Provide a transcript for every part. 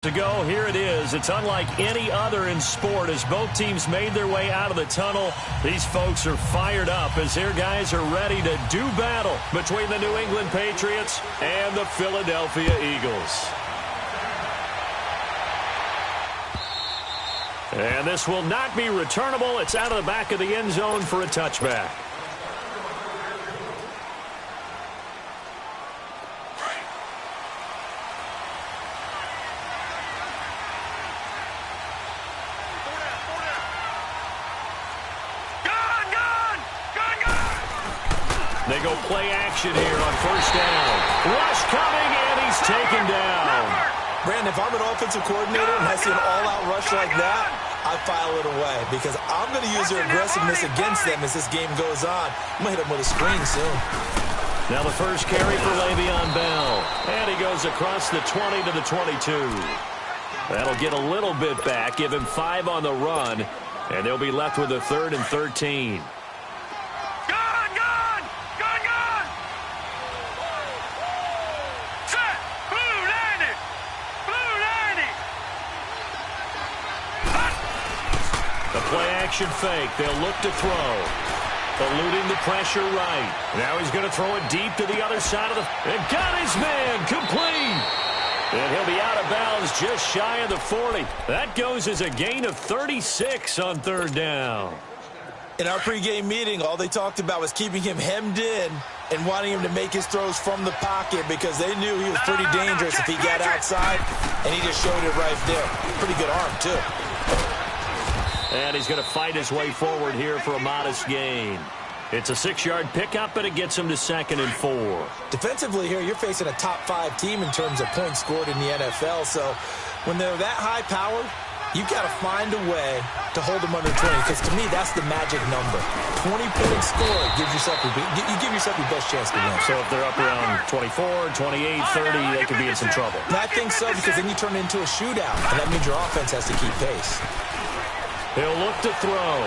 To go, here it is. It's unlike any other in sport as both teams made their way out of the tunnel. These folks are fired up as their guys are ready to do battle between the New England Patriots and the Philadelphia Eagles. And this will not be returnable. It's out of the back of the end zone for a touchback. They go play action here on first down. Rush coming, and he's taken down. Brandon, if I'm an offensive coordinator and I see an all-out rush like that, I file it away because I'm going to use their aggressiveness against them as this game goes on. I'm going to hit them with a screen soon. Now the first carry for Le'Veon Bell. And he goes across the 20 to the 22. That'll get a little bit back, give him 5 on the run, and they'll be left with a 3rd and 13. Play-action fake. They'll look to throw. Eluding the pressure right. Now he's going to throw it deep to the other side of the... And got his man. Complete. And he'll be out of bounds just shy of the 40. That goes as a gain of 36 on 3rd down. In our pregame meeting, all they talked about was keeping him hemmed in and wanting him to make his throws from the pocket because they knew he was pretty dangerous if he got outside, and he just showed it right there. Pretty good arm, too. And he's going to fight his way forward here for a modest gain. It's a 6-yard pickup, but it gets him to 2nd and 4. Defensively here, you're facing a top-5 team in terms of points scored in the NFL. So when they're that high-powered, you've got to find a way to hold them under 20. Because to me, that's the magic number. 20 points scored gives yourself you give yourself your best chance to win. So if they're up around 24, 28, 30, they could be in some trouble. And I think so because then you turn it into a shootout, and that means your offense has to keep pace. He'll look to throw.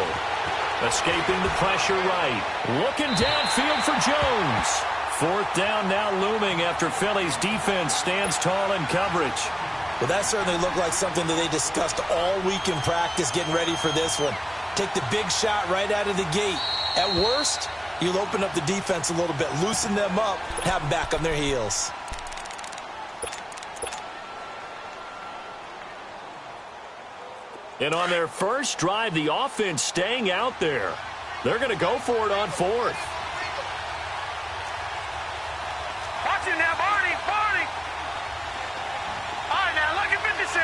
Escaping the pressure right. Looking downfield for Jones. 4th down now looming after Philly's defense stands tall in coverage. Well, that certainly looked like something that they discussed all week in practice getting ready for this one. Take the big shot right out of the gate. At worst, you'll open up the defense a little bit, loosen them up, have them back on their heels. And on their first drive, the offense staying out there. They're going to go for it on 4th. Watch it now, Barney. All right, now, lucky 56.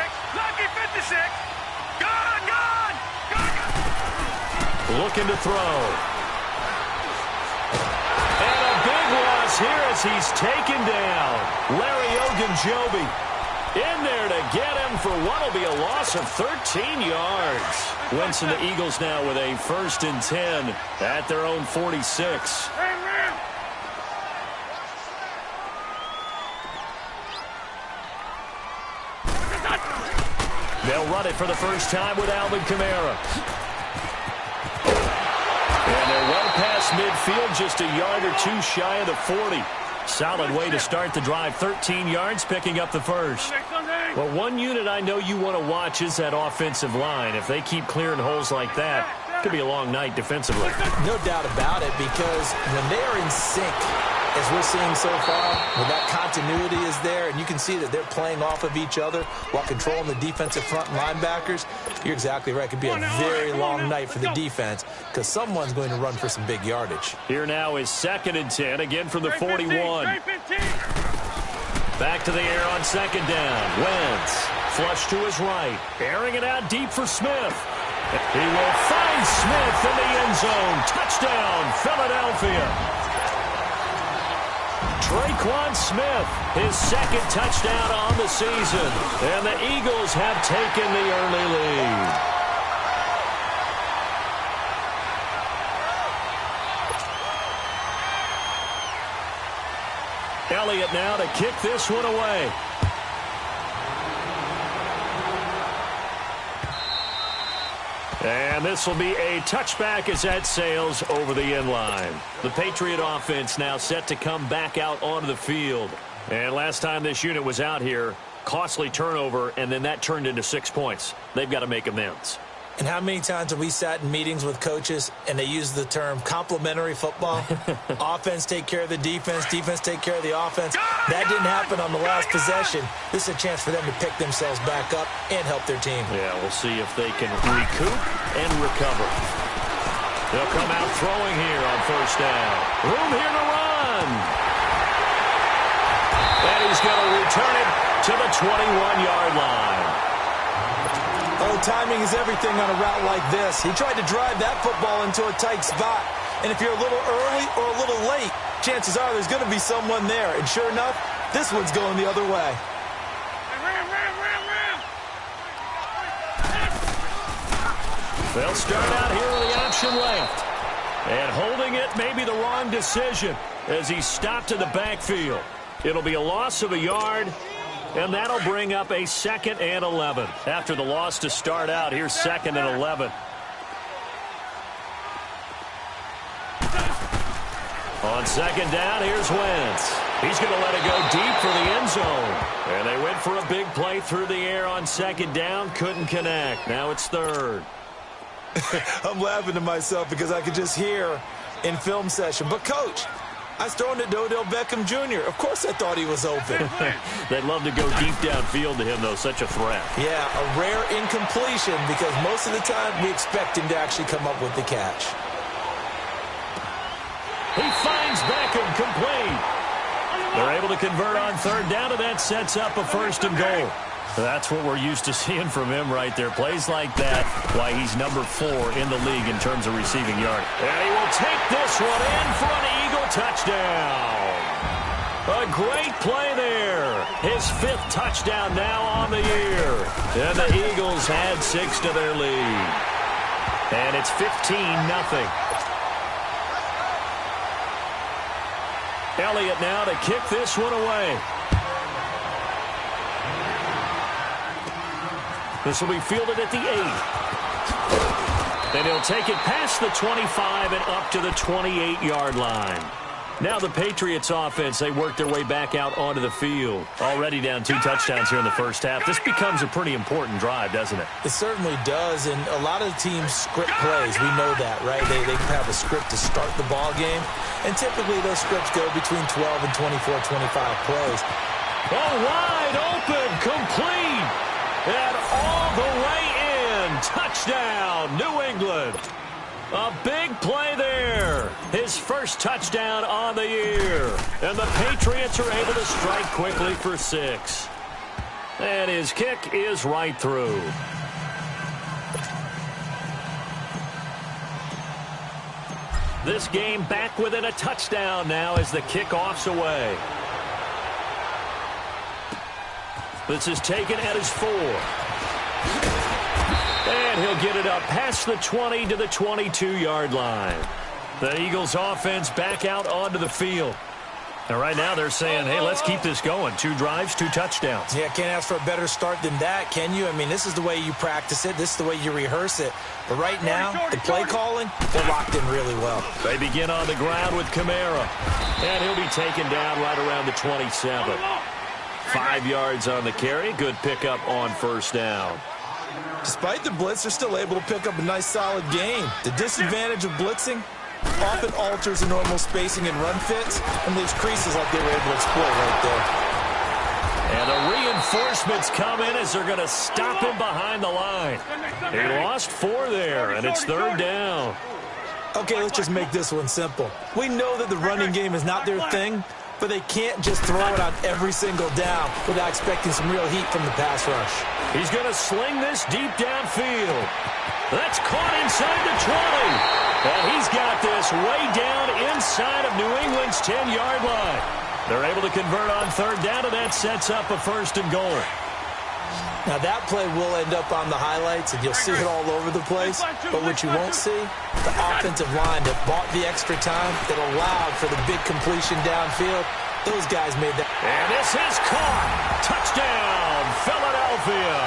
Gone. Looking to throw. And a big loss here as he's taken down. Larry Ogunjobi in there to get him for what will be a loss of 13 yards. Wentz and the Eagles now with a 1st and 10 at their own 46. They'll run it for the first time with Alvin Kamara. And they're well past midfield, just a yard or 2 shy of the 40. Solid way to start the drive. 13 yards, picking up the first. Well, one unit I know you want to watch is that offensive line. If they keep clearing holes like that, it could be a long night defensively. No doubt about it, because when they are in sync, as we're seeing so far, when that continuity is there, and you can see that they're playing off of each other while controlling the defensive front linebackers, you're exactly right. It could be a very long night for the defense because someone's going to run for some big yardage. Here now is 2nd and 10, again from the 41. Back to the air on 2nd down. Wentz, flush to his right, airing it out deep for Smith. He will find Smith in the end zone. Touchdown, Philadelphia. Traquan Smith, his 2nd touchdown on the season. And the Eagles have taken the early lead. Elliott now to kick this one away. And this will be a touchback as that sails over the end line. The Patriot offense now set to come back out onto the field. And last time this unit was out here, costly turnover, and then that turned into 6 points. They've got to make amends. And how many times have we sat in meetings with coaches and they use the term complementary football? Offense take care of the defense, defense take care of the offense. That didn't happen on the last possession. This is a chance for them to pick themselves back up and help their team. Yeah, we'll see if they can recoup and recover. They'll come out throwing here on first down. Room here to run. And he's going to return it to the 21-yard line. Oh, timing is everything on a route like this. He tried to drive that football into a tight spot. And if you're a little early or a little late, chances are there's going to be someone there. And sure enough, this one's going the other way. They'll start out here with the option left. And holding it may be the wrong decision as he stopped in the backfield. It'll be a loss of a yard. And that'll bring up a 2nd and 11. After the loss to start out, here's 2nd and 11. On 2nd down, here's Wentz. He's going to let it go deep for the end zone. And they went for a big play through the air on 2nd down. Couldn't connect. Now it's 3rd. I'm laughing to myself because I could just hear in film session. But, Coach, I was throwing it to Odell Beckham Jr. Of course I thought he was open. They'd love to go deep downfield to him, though. Such a threat. Yeah, a rare incompletion because most of the time we expect him to actually come up with the catch. He finds Beckham complete. They're able to convert on 3rd down, and that sets up a 1st and goal. That's what we're used to seeing from him right there. Plays like that, why he's number 4 in the league in terms of receiving yard. And he will take this one in for an Eagle touchdown. A great play there. His 5th touchdown now on the year. And the Eagles add 6 to their lead. And it's 15-0. Elliott now to kick this one away. This will be fielded at the 8. And he'll take it past the 25 and up to the 28-yard line. Now the Patriots offense, they work their way back out onto the field. Already down 2 touchdowns here in the first half. This becomes a pretty important drive, doesn't it? It certainly does, and a lot of teams script plays. We know that, right? They have a script to start the ball game, and typically those scripts go between 12 and 24, 25 plays. Oh, wide open, complete, and all the way in. Touchdown, New England. A big play there. His first touchdown on the year. And the Patriots are able to strike quickly for 6. And his kick is right through. This game back within a touchdown now as the kickoff's away. This is taken at his 4. And he'll get it up past the 20 to the 22-yard line. The Eagles offense back out onto the field. And right now they're saying, hey, let's keep this going. 2 drives, 2 touchdowns. Yeah, can't ask for a better start than that, can you? I mean, this is the way you practice it. This is the way you rehearse it. But right now, the play calling, they're locked in really well. They begin on the ground with Kamara. And he'll be taken down right around the 27. 5 yards on the carry. Good pickup on first down. Despite the blitz, they're still able to pick up a nice, solid gain. The disadvantage of blitzing often alters the normal spacing and run fits and leaves creases like they were able to exploit right there. And the reinforcements come in as they're going to stop him behind the line. He lost 4 there, and it's 3rd down. Okay, let's just make this one simple. We know that the running game is not their thing, but they can't just throw it on every single down without expecting some real heat from the pass rush. He's going to sling this deep downfield. That's caught inside the 20. And he's got this way down inside of New England's 10-yard line. They're able to convert on 3rd down, and that sets up a 1st and goal. Now, that play will end up on the highlights, and you'll see it all over the place. But what you won't see, the offensive line that bought the extra time, that allowed for the big completion downfield, those guys made that. And this is caught. Touchdown, Philadelphia.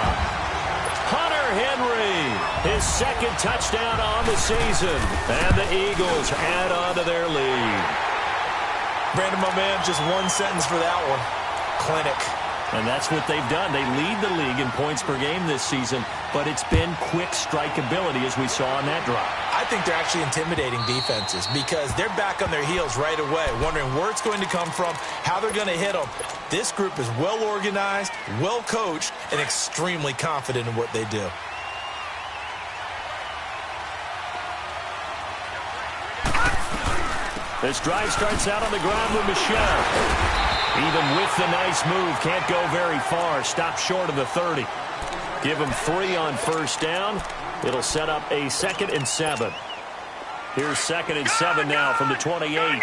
Hunter Henry, his 2nd touchdown on the season. And the Eagles add on to their lead. Brandon, my man, just one sentence for that one. Clinic. And that's what they've done. They lead the league in points per game this season, but it's been quick strikeability as we saw on that drive. I think they're actually intimidating defenses because they're back on their heels right away, wondering where it's going to come from, how they're going to hit them. This group is well organized, well coached, and extremely confident in what they do. This drive starts out on the ground with Michelle. Even with the nice move, can't go very far. Stop short of the 30. Give him 3 on first down. It'll set up a 2nd and 7. Here's 2nd and 7 now from the 28.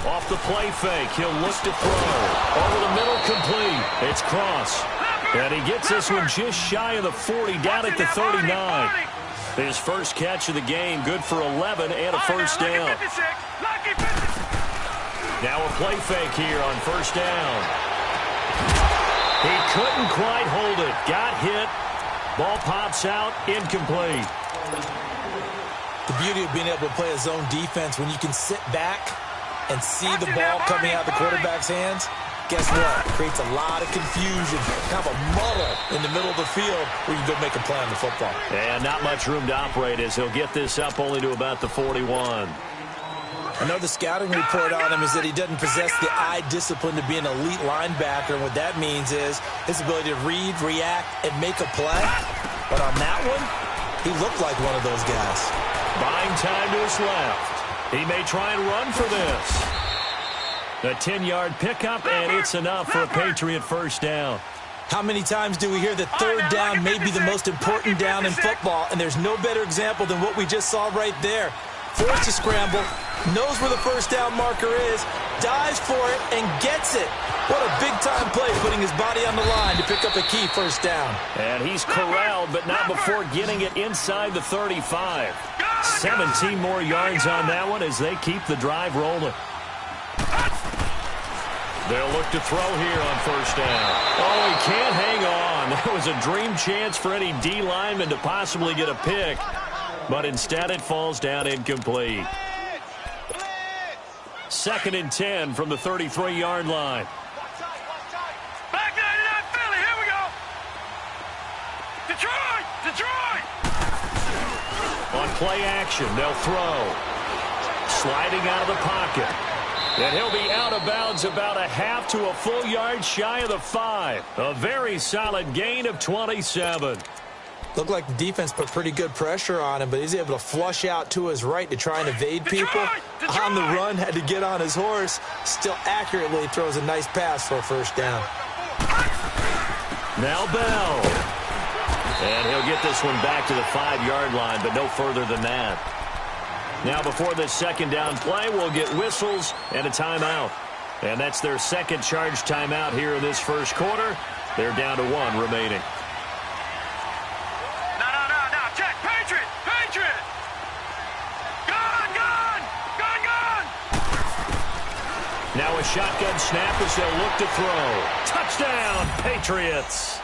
Off the play fake, he'll look to throw. Over the middle, complete. It's Cross. And he gets this one just shy of the 40, down at the 39. His first catch of the game, good for 11 and a first down. Now a play fake here on first down. He couldn't quite hold it. Got hit. Ball pops out, incomplete. The beauty of being able to play a zone defense when you can sit back and see the ball coming out of the quarterback's hands. Guess what? Creates a lot of confusion, kind of a muddle in the middle of the field where you go make a play on the football. And not much room to operate as he'll get this up only to about the 41. Another scouting report on him is that he doesn't possess the eye discipline to be an elite linebacker. And what that means is his ability to read, react, and make a play. But on that one, he looked like one of those guys. Buying time to his left. He may try and run for this. A 10-yard pickup, and it's enough for a Patriot first down. How many times do we hear that third down may be the most important down in football, and there's no better example than what we just saw right there. Forced to scramble, knows where the first down marker is, dives for it, and gets it. What a big-time play, putting his body on the line to pick up a key first down. And he's corralled, but not before getting it inside the 35. 17 more yards on that one as they keep the drive rolling. They'll look to throw here on first down. Oh, he can't hang on. That was a dream chance for any D lineman to possibly get a pick. But instead it falls down incomplete. 2nd and 10 from the 33-yard line. Back 99 Philly, here we go. Detroit! On play action, they'll throw. Sliding out of the pocket. And he'll be out of bounds about a half to a full yard shy of the 5. A very solid gain of 27. Looked like the defense put pretty good pressure on him, but he's able to flush out to his right to try and evade people. On the run, had to get on his horse. Still accurately throws a nice pass for a first down. Now Bell. And he'll get this one back to the 5-yard line, but no further than that. Now before this second down play, we'll get whistles and a timeout. And that's their second charge timeout here in this first quarter. They're down to 1 remaining. No, check, Patriot! Gun! Now a shotgun snap as they'll look to throw. Touchdown, Patriots!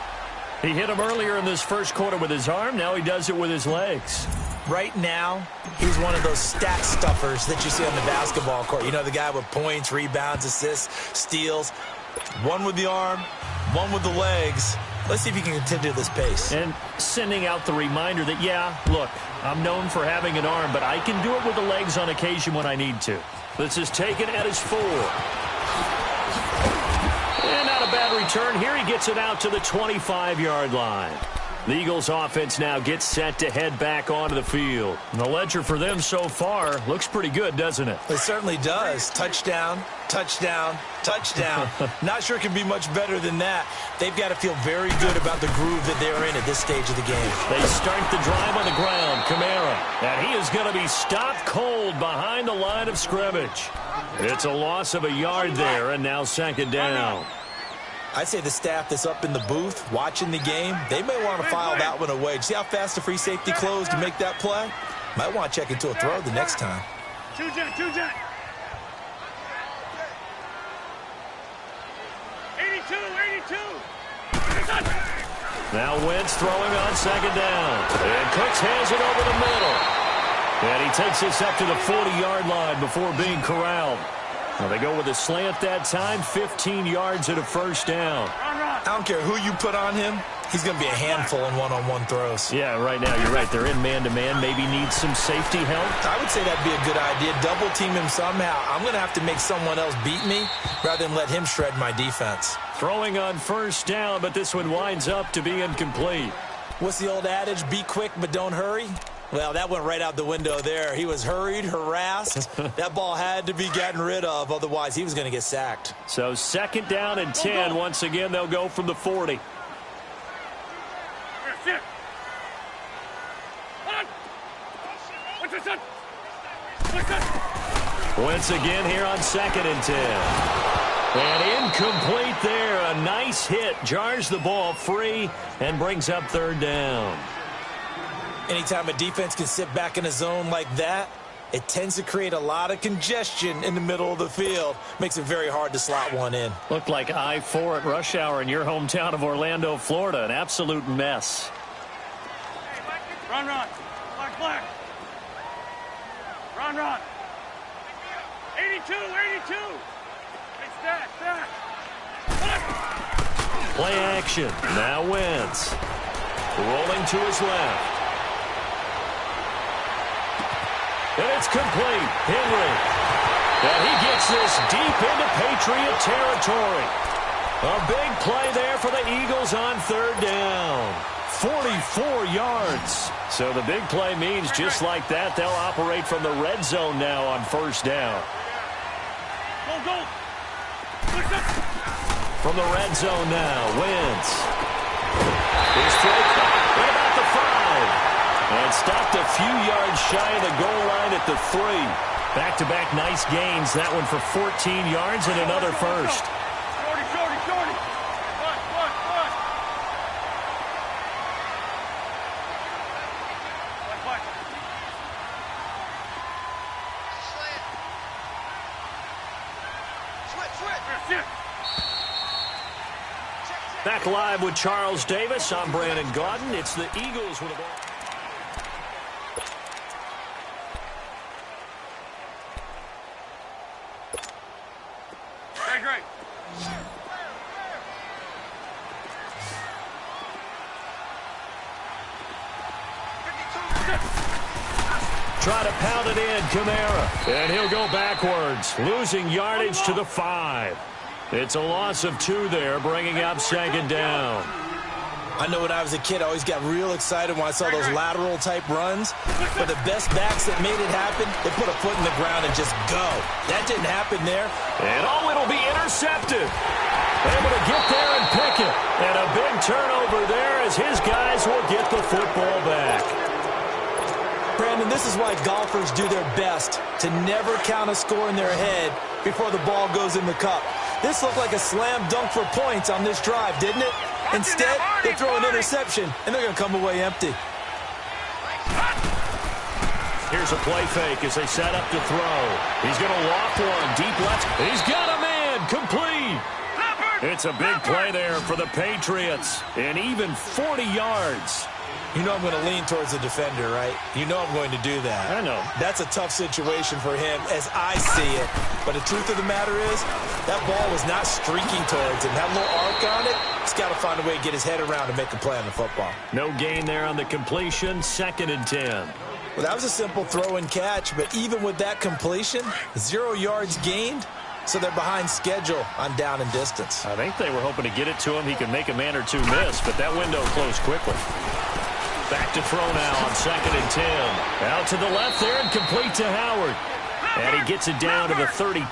He hit him earlier in this first quarter with his arm. Now he does it with his legs. Right now, he's one of those stat stuffers that you see on the basketball court. You know, the guy with points, rebounds, assists, steals. One with the arm, one with the legs. Let's see if he can continue this pace. And sending out the reminder that, yeah, look, I'm known for having an arm, but I can do it with the legs on occasion when I need to. This is taken at his 4. And not a bad return. Here he gets it out to the 25-yard line. The Eagles offense now gets set to head back onto the field. And the ledger for them so far looks pretty good, doesn't it? It certainly does. Touchdown, touchdown, touchdown. Not sure it can be much better than that. They've got to feel very good about the groove that they're in at this stage of the game. They start the drive on the ground. Kamara. And he is going to be stopped cold behind the line of scrimmage. It's a loss of a yard there, and now second down. I'd say the staff that's up in the booth watching the game, they may want to file that one away. See how fast the free safety closed to make that play? Might want to check into a throw the next time. Two jet. 82. Now Wentz throwing on second down. And Cooks has it over the middle. And he takes this up to the 40-yard line before being corralled. Well, they go with a slant that time, 15 yards and a first down. I don't care who you put on him. He's going to be a handful in one-on-one throws. Yeah, right now, you're right. They're in man-to-man. Maybe needs some safety help. I would say that'd be a good idea. Double team him somehow. I'm going to have to make someone else beat me rather than let him shred my defense. Throwing on first down, but this one winds up to be incomplete. What's the old adage? Be quick, but don't hurry. Well, that went right out the window there. He was hurried, harassed. That ball had to be gotten rid of. Otherwise, he was going to get sacked. So second down and 10. Once again, they'll go from the 40. Once again here on second and 10. And incomplete there. A nice hit. Jars the ball free and brings up third down. Anytime a defense can sit back in a zone like that, it tends to create a lot of congestion in the middle of the field. Makes it very hard to slot one in. Looked like I-4 at rush hour in your hometown of Orlando, Florida. An absolute mess. Run. Black. Run. 82. Hey, stack. Play action. Now Wentz. Rolling to his left. And it's complete. Henry. And he gets this deep into Patriot territory. A big play there for the Eagles on third down. 44 yards. So the big play means just like that, they'll operate from the red zone now on first down. Go. From the red zone now, Wentz. His throw caught at about the 5. And stopped a few yards shy of the goal line at the 3. Back-to-back nice gains. That one for 14 yards and another first. Shorty. Black. Switch. Back live with Charles Davis. I'm Brandon Gaudin. It's the Eagles with the ball. Great. Try to pound it in, Kamara. And he'll go backwards, losing yardage to the 5. It's a loss of 2 there, bringing up second down. I know when I was a kid, I always got real excited when I saw those lateral-type runs. But the best backs that made it happen, they put a foot in the ground and just go. That didn't happen there. And it'll be intercepted. Able to get there and pick it. And a big turnover there as his guys will get the football back. Brandon, this is why golfers do their best to never count a score in their head before the ball goes in the cup. This looked like a slam dunk for points on this drive, didn't it? Instead, they throw an interception, and they're going to come away empty. Here's a play fake as they set up to throw. He's going to loft one deep left. He's got a man complete. It's a big play there for the Patriots, and even 40 yards. You know I'm going to lean towards the defender, right? You know I'm going to do that. I know. That's a tough situation for him as I see it. But the truth of the matter is, that ball was not streaking towards him. That little arc on it, he's got to find a way to get his head around and make a play on the football. No gain there on the completion, second and 10. Well, that was a simple throw and catch, but even with that completion, 0 yards gained, so they're behind schedule on down and distance. I think they were hoping to get it to him. He could make a man or two miss, but that window closed quickly. Back to throw now on second and 10. Out to the left there and complete to Howard. And he gets it down to the 32.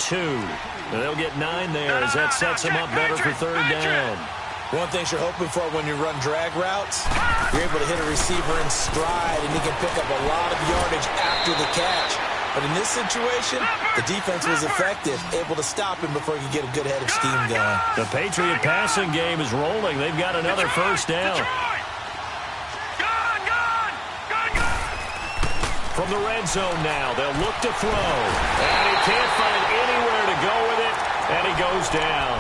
They'll get 9 there as that sets him up better for third down. One thing you're hoping for when you run drag routes, you're able to hit a receiver in stride, and he can pick up a lot of yardage after the catch. But in this situation, the defense was effective, able to stop him before he could get a good head of steam going. The Patriot passing game is rolling. They've got another first down. From the red zone now, they'll look to throw. And he can't find anywhere to go with it, and he goes down.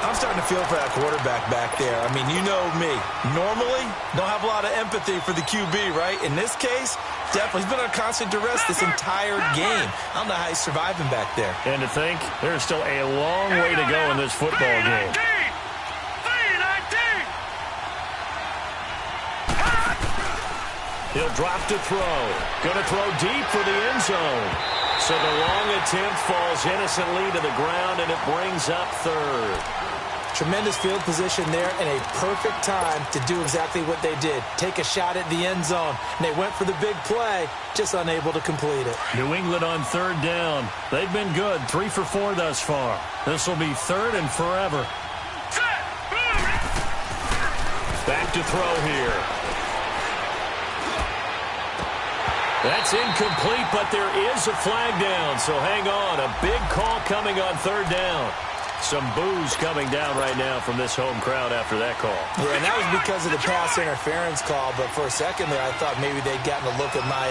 I'm starting to feel for that quarterback back there. I mean, you know me. Normally, don't have a lot of empathy for the QB, right? In this case, Definitely. He's been under constant duress this entire game. I don't know how he's surviving back there. And to think, there's still a long way to go in this football game. He'll drop to throw. Going to throw deep for the end zone. So the long attempt falls innocently to the ground, and it brings up third. Tremendous field position there and a perfect time to do exactly what they did. Take a shot at the end zone. And they went for the big play, just unable to complete it. New England on third down. They've been good, 3 for 4 thus far. This will be third and forever. Back to throw here. That's incomplete, but there is a flag down, so hang on. A big call coming on third down. Some boos coming down right now from this home crowd after that call. Yeah, and that was because of the pass interference call, but for a second there, I thought maybe they'd gotten a look at my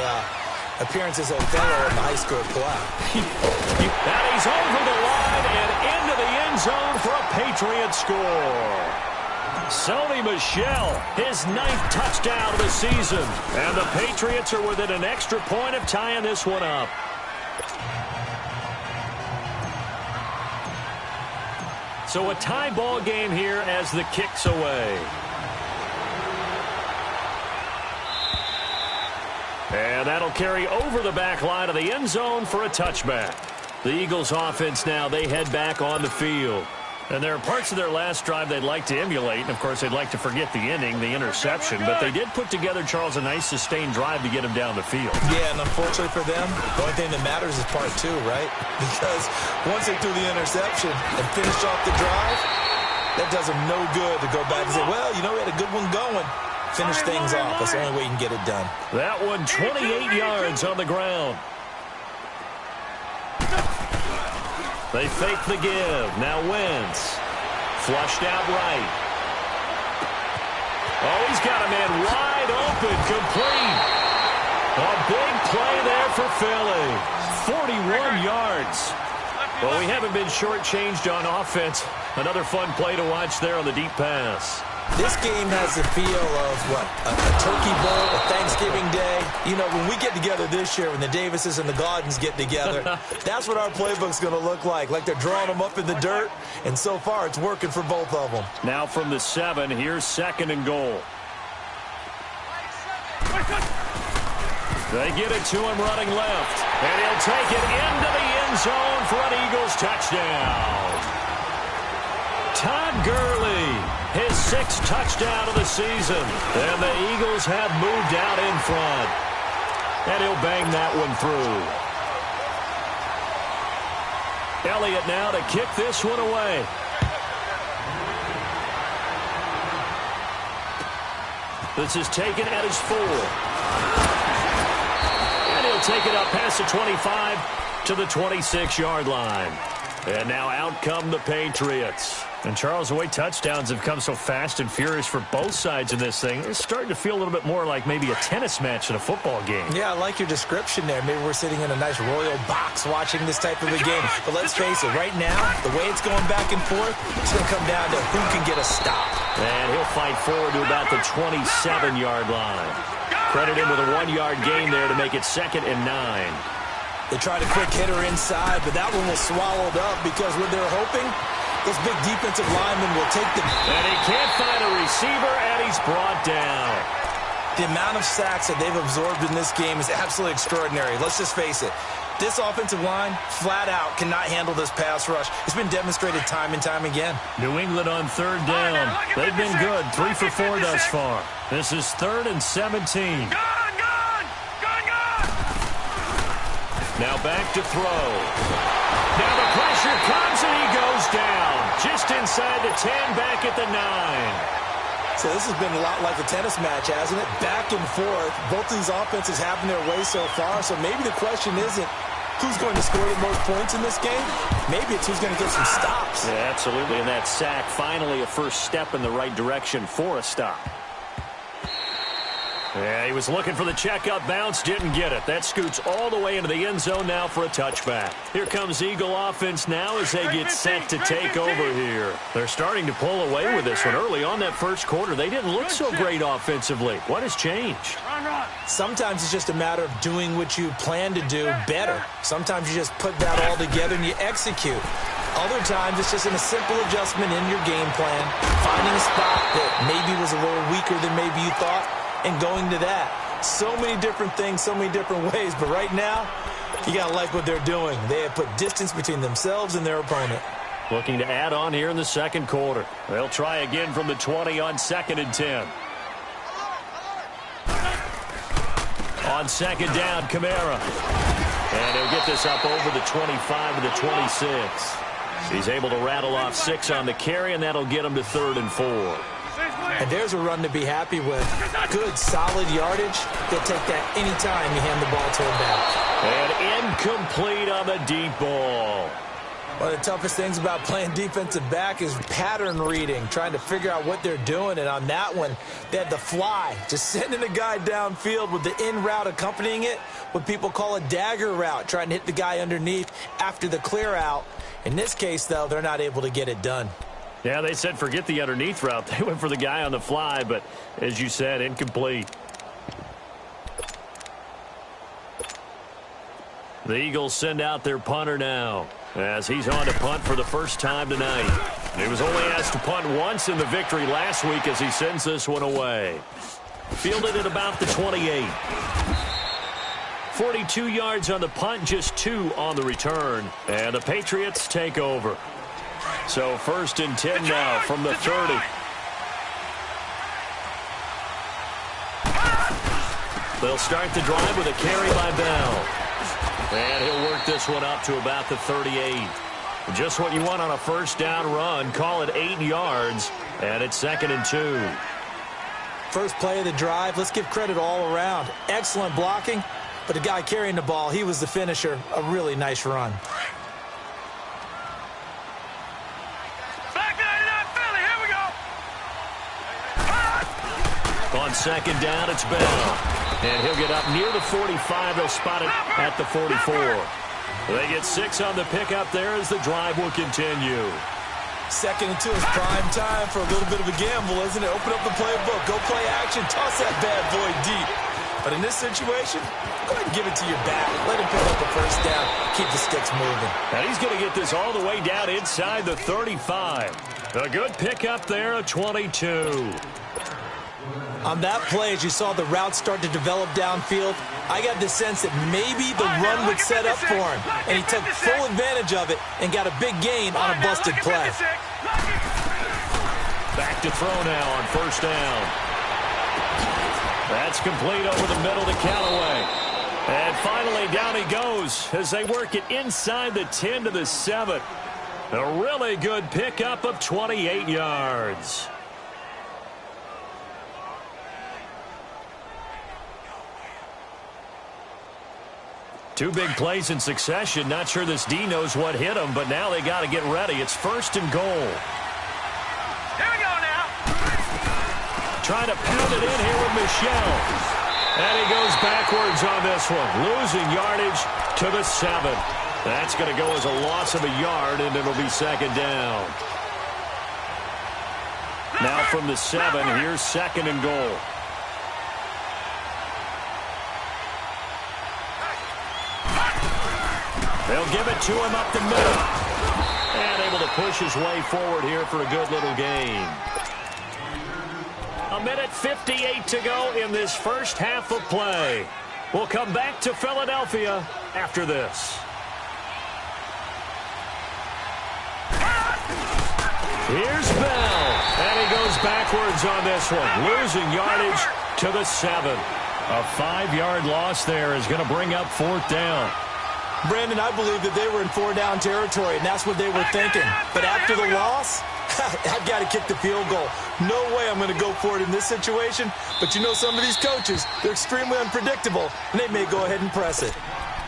appearance as a fellow in the high school play. And he's over the line and into the end zone for a Patriot score. Sony Michel, his 9th touchdown of the season. And the Patriots are within an extra point of tying this one up. So a tie ball game here as the kick's away. And that'll carry over the back line of the end zone for a touchback. The Eagles offense now, they head back on the field. And there are parts of their last drive they'd like to emulate. And, of course, they'd like to forget the inning, the interception. But they did put together, Charles, a nice sustained drive to get him down the field. Yeah, and unfortunately for them, the only thing that matters is part 2, right? Because once they threw the interception and finished off the drive, that does them no good to go back and say, well, you know, we had a good one going. Finish things off. That's the only way you can get it done. That one 28 yards on the ground. They fake the give. Now Wentz. Flushed out right. Oh, he's got a man wide open. Complete. A big play there for Philly. 41 yards. Well, we haven't been shortchanged on offense. Another fun play to watch there on the deep pass. This game has the feel of, what, a turkey bowl, a Thanksgiving day. You know, when we get together this year, when the Davises and the Gaudens get together, that's what our playbook's going to look like they're drawing them up in the dirt, and so far it's working for both of them. Now from the 7, here's 2nd and goal. They get it to him running left, and he'll take it into the end zone for an Eagles touchdown. Todd Gurley, his 6th touchdown of the season. And the Eagles have moved out in front. And he'll bang that one through. Elliott now to kick this one away. This is taken at his 4. And he'll take it up past the 25 to the 26-yard line. And now out come the Patriots. And, Charles, the way touchdowns have come so fast and furious for both sides in this thing, it's starting to feel a little bit more like maybe a tennis match in a football game. Yeah, I like your description there. Maybe we're sitting in a nice royal box watching this type of a game. But let's face it, right now, the way it's going back and forth, it's going to come down to who can get a stop. And he'll fight forward to about the 27-yard line. Credit him with a 1-yard gain there to make it 2nd and 9. They tried a quick hitter inside, but that one was swallowed up because what they're hoping, those big defensive linemen will take them. And he can't find a receiver, and he's brought down. The amount of sacks that they've absorbed in this game is absolutely extraordinary. Let's just face it. This offensive line, flat out, cannot handle this pass rush. It's been demonstrated time and time again. New England on third down. They've been good, 3 for 4 thus far. This is 3rd and 17. Now back to throw. Now the pressure comes and he goes down. Just inside the 10, back at the 9. So this has been a lot like a tennis match, hasn't it? Back and forth. Both these offenses having their way so far. So maybe the question isn't who's going to score the most points in this game. Maybe it's who's going to get some stops. Yeah, absolutely. And that sack, finally a first step in the right direction for a stop. Yeah, he was looking for the checkup bounce, didn't get it. That scoots all the way into the end zone now for a touchback. Here comes Eagle offense now as they get set to take over here. They're starting to pull away with this one. Early on that first quarter, they didn't look so great offensively. What has changed? Sometimes it's just a matter of doing what you plan to do better. Sometimes you just put that all together and you execute. Other times it's just a simple adjustment in your game plan, finding a spot that maybe was a little weaker than maybe you thought, and going to that. So many different things, so many different ways, but right now, you got to like what they're doing. They have put distance between themselves and their opponent. Looking to add on here in the second quarter. They'll try again from the 20 on 2nd and 10. On 2nd down, Kamara. And he'll get this up over the 25 to the 26. He's able to rattle off 6 on the carry, and that'll get him to 3rd and 4. And there's a run to be happy with. Good, solid yardage. They'll take that anytime you hand the ball to him back. And incomplete on the deep ball. One of the toughest things about playing defensive back is pattern reading, trying to figure out what they're doing. And on that one, they had the fly, just sending a guy downfield with the in route accompanying it, what people call a dagger route, trying to hit the guy underneath after the clear out. In this case, though, they're not able to get it done. Yeah, they said forget the underneath route. They went for the guy on the fly, but as you said, incomplete. The Eagles send out their punter now, as he's on to punt for the first time tonight. He was only asked to punt once in the victory last week as he sends this one away. Fielded at about the 28. 42 yards on the punt, just 2 on the return. And the Patriots take over. So 1st and 10 now from the 30. They'll start the drive with a carry by Bell. And he'll work this one up to about the 38. Just what you want on a first down run. Call it 8 yards. And it's 2nd and 2. First play of the drive. Let's give credit all around. Excellent blocking. But the guy carrying the ball, he was the finisher. A really nice run. On 2nd down, it's Bell. And he'll get up near the 45. They'll spot it at the 44. They get 6 on the pickup there as the drive will continue. 2nd and 2 is prime time for a little bit of a gamble, isn't it? Open up the playbook. Go play action. Toss that bad boy deep. But in this situation, go ahead and give it to your back. Let him pick up the first down. Keep the sticks moving. And he's going to get this all the way down inside the 35. A good pickup there, a 22. On that play, as you saw the route start to develop downfield, I got the sense that maybe the run would set up for him. And he took full advantage of it and got a big gain on a busted play. Back to throw now on 1st down. That's complete over the middle to Callaway. And finally, down he goes as they work it inside the 10 to the 7. A really good pickup of 28 yards. Two big plays in succession. Not sure this D knows what hit him, but now they got to get ready. It's 1st and goal. Here we go now. Trying to pound it in here with Michel. And he goes backwards on this one. Losing yardage to the 7. That's going to go as a loss of a yard, and it'll be 2nd down. Now from the 7, here's 2nd and goal. They'll give it to him up the middle. And able to push his way forward here for a good little gain. 1:58 to go in this first half of play. We'll come back to Philadelphia after this. Here's Bell. And he goes backwards on this one. Losing yardage to the 7. A 5-yard loss there is going to bring up 4th down. Brandon, I believe that they were in 4-down territory, and that's what they were thinking. But after the loss, I've got to kick the field goal. No way I'm going to go for it in this situation. But you know some of these coaches, they're extremely unpredictable, and they may go ahead and press it.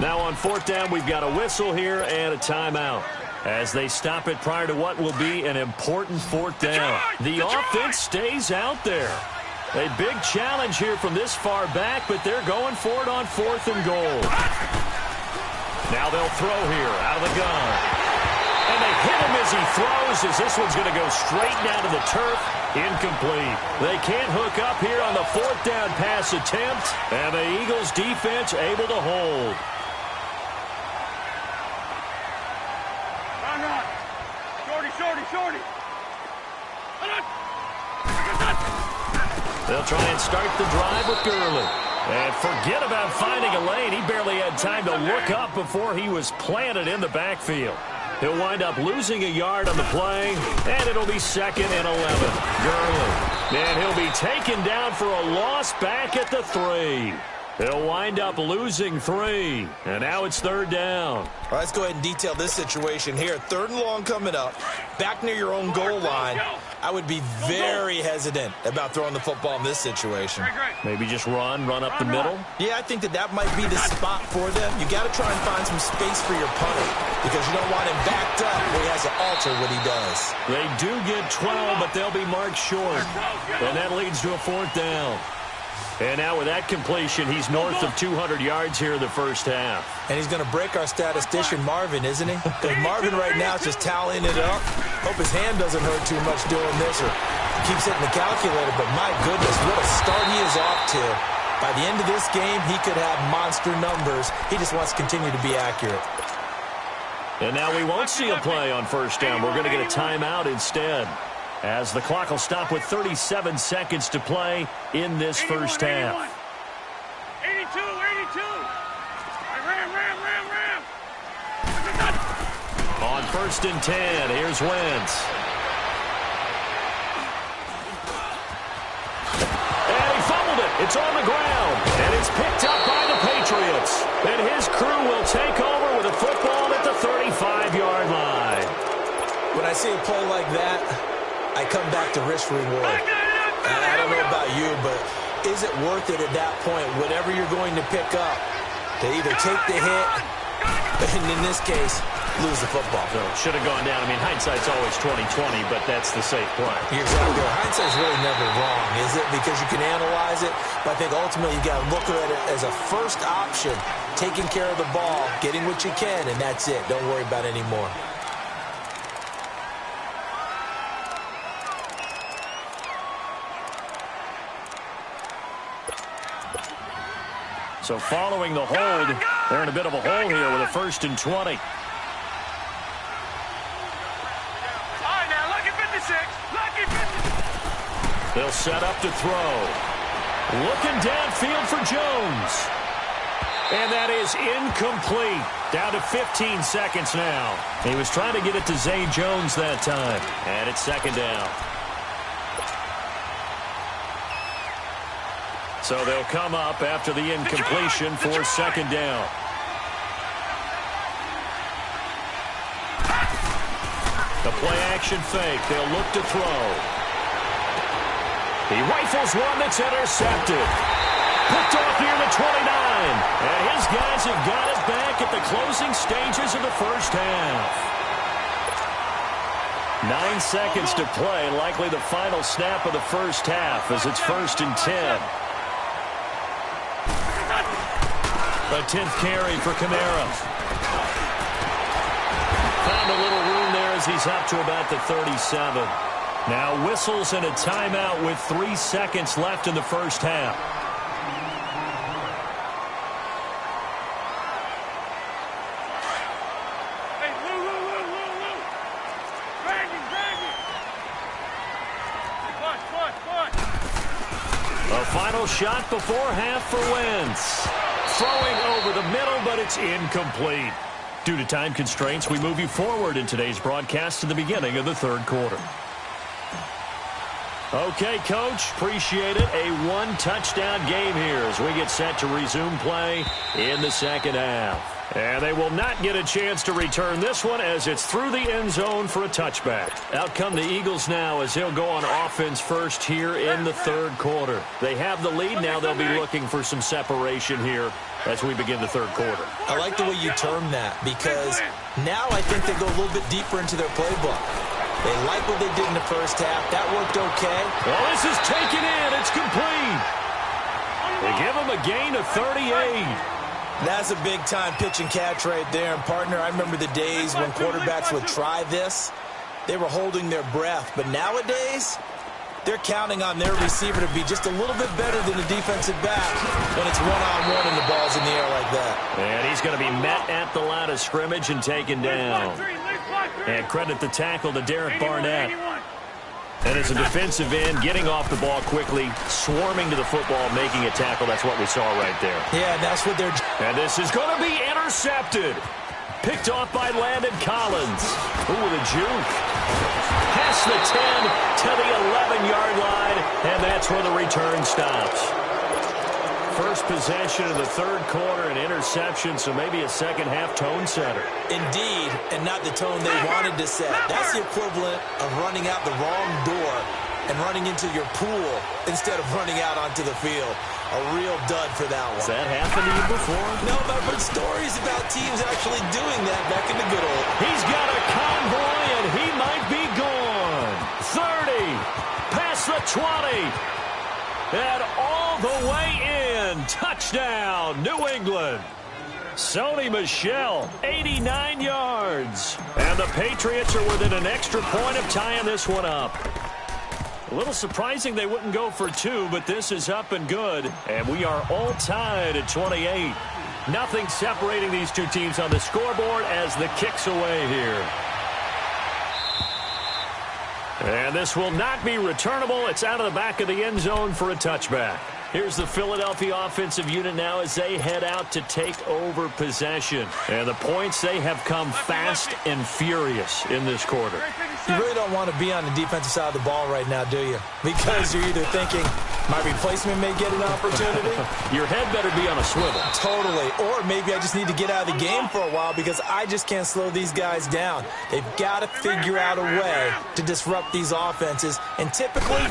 Now on 4th down, we've got a whistle here and a timeout as they stop it prior to what will be an important 4th down. The offense stays out there. A big challenge here from this far back, but they're going for it on 4th and goal. Now they'll throw here out of the gun. And they hit him as he throws, as this one's going to go straight down to the turf. Incomplete. They can't hook up here on the fourth down pass attempt, and the Eagles defense able to hold. Run. Shorty. They'll try and start the drive with Gurley. And forget about finding a lane. He barely had time to look up before he was planted in the backfield. He'll wind up losing a yard on the play, and it'll be 2nd and 11. Gurley. And he'll be taken down for a loss back at the 3. He'll wind up losing 3. And now it's 3rd down. All right, let's go ahead and detail this situation here. 3rd and long coming up, back near your own goal line. I would be very hesitant about throwing the football in this situation. Maybe just run up the middle? Yeah, I think that might be the spot for them. You got to try and find some space for your punter because you don't want him backed up where he has to alter what he does. They do get 12, but they'll be marked short. And that leads to a 4th down. And now with that completion, he's north of 200 yards here in the first half. And he's going to break our statistician, Marvin, isn't he? Because Marvin right now is just tallying it up. Hope his hand doesn't hurt too much doing this or keeps hitting the calculator. But my goodness, what a start he is off to. By the end of this game, he could have monster numbers. He just wants to continue to be accurate. And now we won't see a play on 1st down. We're going to get a timeout instead, as the clock will stop with 37 seconds to play in this first half. 82. Ram. On 1st and 10, here's Wentz. And he fumbled it. It's on the ground. And it's picked up by the Patriots. And his crew will take over with a football at the 35-yard line. When I see a play like that, I come back to risk-reward. I don't know about you, but is it worth it at that point, whatever you're going to pick up, to either take the hit, and in this case, lose the football? So should have gone down. I mean, hindsight's always 20/20, but that's the safe play. You're exactly right. Hindsight's really never wrong, is it? Because you can analyze it, but I think ultimately you got to look at it as a first option, taking care of the ball, getting what you can, and that's it. Don't worry about it anymore. So following the hold, they're in a bit of a hole here with a 1st and 20. All right, now, lucky 56. They'll set up to throw. Looking downfield for Jones. And that is incomplete. Down to 15 seconds now. He was trying to get it to Zay Jones that time. And it's 2nd down. So they'll come up after the incompletion for 2nd down. The play-action fake. They'll look to throw. He rifles one that's intercepted. Picked off near the 29. And his guys have got it back at the closing stages of the first half. 9 seconds to play. Likely the final snap of the first half as it's 1st and 10. A 10th carry for Kamara. Found a little room there as he's up to about the 37. Now whistles and a timeout with 3 seconds left in the first half. Hey, Lou. Drag it. A final shot before half for Wentz. Throwing over the middle, but it's incomplete. Due to time constraints, we move you forward in today's broadcast to the beginning of the 3rd quarter. Okay, Coach, appreciate it. A 1-touchdown game here as we get set to resume play in the 2nd half. And they will not get a chance to return this one as it's through the end zone for a touchback. Out come the Eagles now as they'll go on offense first here in the 3rd quarter. They have the lead. Now they'll be looking for some separation here as we begin the 3rd quarter. I like the way you term that because now I think they go a little bit deeper into their playbook. They like what they did in the first half. That worked okay. Well, this is taken in. It's complete. They give them a gain of 38. That's a big-time pitch and catch right there. And, partner, I remember the days when quarterbacks would try this, they were holding their breath. But nowadays, they're counting on their receiver to be just a little bit better than the defensive back when it's one-on-one and the ball's in the air like that. And he's going to be met at the line of scrimmage and taken down. And credit the tackle to Derek Barnett. And as a defensive end, getting off the ball quickly, swarming to the football, making a tackle. That's what we saw right there. Yeah, and that's what they're... And this is going to be intercepted. Picked off by Landon Collins. Ooh, with a juke. Past the 10 to the 11-yard line, and that's where the return stops. First possession of the third quarter, an interception, so maybe a second-half tone setter. Indeed, and not the tone they wanted to set. That's the equivalent of running out the wrong door and running into your pool instead of running out onto the field. A real dud for that one. Has that happened to you before? No, but I've heard stories about teams actually doing that back in the good old. He's got a convoy, and he might be gone. 30, past the 20, and all the way in. Touchdown, New England. Sony Michel, 89 yards. And the Patriots are within an extra point of tying this one up. A little surprising they wouldn't go for two, but this is up and good. And we are all tied at 28. Nothing separating these two teams on the scoreboard as the kick's away here. And this will not be returnable. It's out of the back of the end zone for a touchback. Here's the Philadelphia offensive unit now as they head out to take over possession. And the points, they have come fast and furious in this quarter. You really don't want to be on the defensive side of the ball right now, do you? Because you're either thinking, my replacement may get an opportunity. Your head better be on a swivel. Totally. Or maybe I just need to get out of the game for a while because I just can't slow these guys down. They've got to figure out a way to disrupt these offenses. And typically,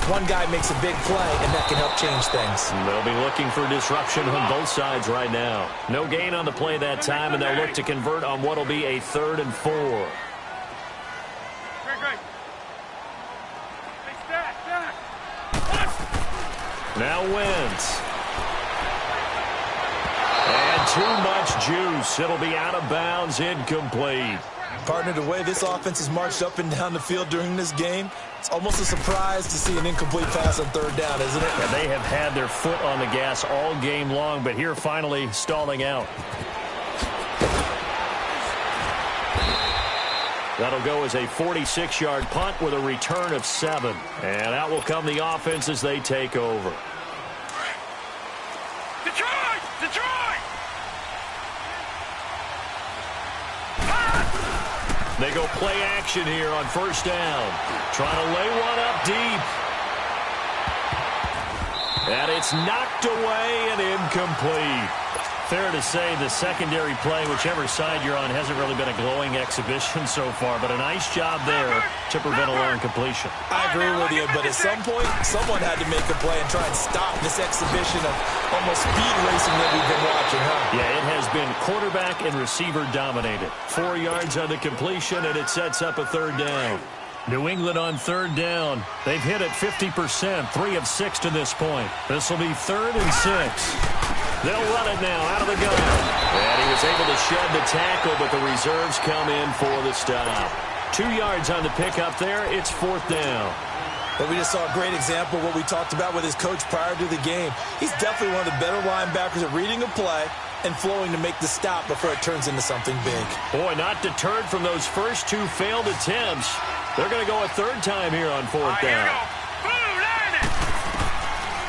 one guy makes a big play, and that can help change things. They'll be looking for disruption on both sides right now. No gain on the play that time, and they'll look to convert on what will be a 3rd and 4. Now Wentz. And too much juice. It'll be out of bounds, incomplete. Partner, the way this offense has marched up and down the field during this game, it's almost a surprise to see an incomplete pass on 3rd down, isn't it? Yeah, they have had their foot on the gas all game long, but here finally stalling out. That'll go as a 46-yard punt with a return of 7. And out will come the offense as they take over. Detroit! Detroit! They go play action here on 1st down. Trying to lay one up deep. And it's knocked away and incomplete. Fair to say the secondary play, whichever side you're on, hasn't really been a glowing exhibition so far, but a nice job there to prevent a long completion. I agree with you, but at some point, someone had to make a play and try and stop this exhibition of almost speed racing that we've been watching, huh? Yeah, it has been quarterback and receiver dominated. 4 yards on the completion, and it sets up a 3rd down. New England on 3rd down. They've hit it 50%, 3 of 6 to this point. This will be 3rd and 6. They'll run it now out of the gun. And he was able to shed the tackle, but the reserves come in for the stop. 2 yards on the pickup there. It's 4th down. But we just saw a great example of what we talked about with his coach prior to the game. He's definitely one of the better linebackers at reading a play and flowing to make the stop before it turns into something big. Boy, not deterred from those first 2 failed attempts. They're going to go a 3rd time here on 4th down.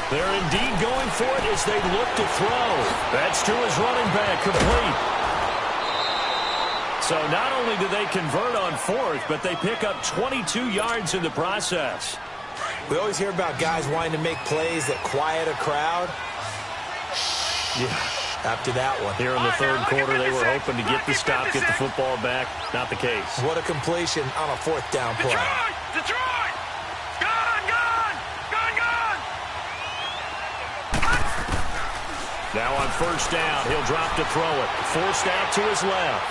They're indeed going for it as they look to throw. That's to his running back, complete. So not only do they convert on 4th, but they pick up 22 yards in the process. We always hear about guys wanting to make plays that quiet a crowd. Yeah, after that one. Here in the 3rd quarter, they were hoping to get the stop, get the football back. Not the case. What a completion on a 4th down play. Detroit! Gone! Gone! Gone! Gone! Now on 1st down, he'll drop to throw it. Forced out to his left.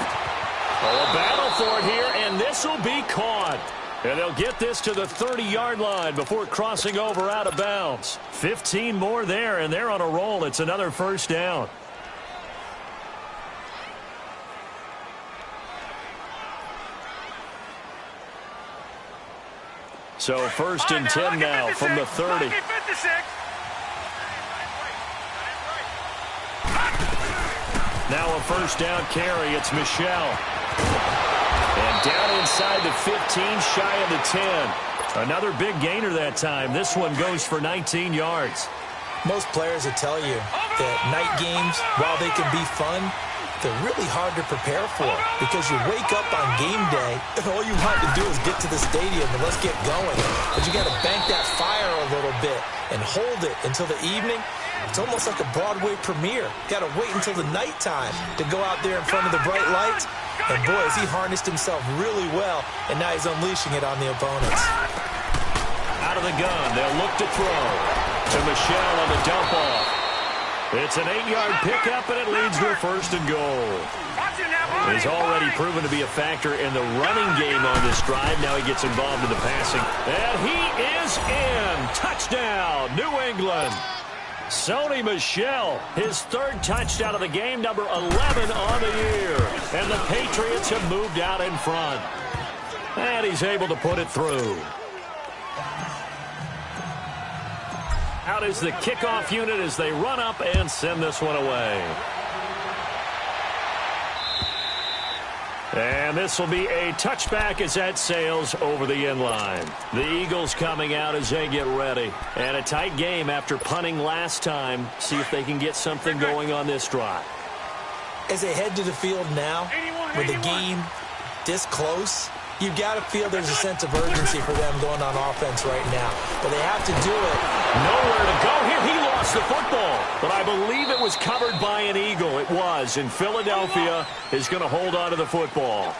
Oh, a battle for it here, and this will be caught. And they'll get this to the 30-yard line before crossing over out of bounds. 15 more there, and they're on a roll. It's another 1st down. So 1st and 10 now from the 30. Now a 1st down carry. It's Michelle. And down inside the 15, shy of the 10. Another big gainer that time. This one goes for 19 yards. Most players will tell you that night games, while they can be fun, they're really hard to prepare for because you wake up on game day and all you want to do is get to the stadium and let's get going. But you got to bank that fire a little bit and hold it until the evening. It's almost like a Broadway premiere. Got to wait until the nighttime to go out there in front of the bright lights. And boy, has he harnessed himself really well, and now he's unleashing it on the opponents. Out of the gun, they'll look to throw to Michelle on the dump off. It's an 8-yard pickup, and it leads to a 1st and goal. He's already proven to be a factor in the running game on this drive. Now he gets involved in the passing. And he is in. Touchdown, New England. Sony Michel, his 3rd touchdown of the game, number 11 on the year. And the Patriots have moved out in front. And he's able to put it through. Out is the kickoff unit as they run up and send this one away. And this will be a touchback as that sails over the end line. The Eagles coming out as they get ready. And a tight game after punting last time. See if they can get something going on this drive. As they head to the field now, with the game this close, you've got to feel there's a sense of urgency for them going on offense right now. But they have to do it. Nowhere to go here. He lost the football. But I believe it was covered by an Eagle. It was. And Philadelphia is going to hold on to the football.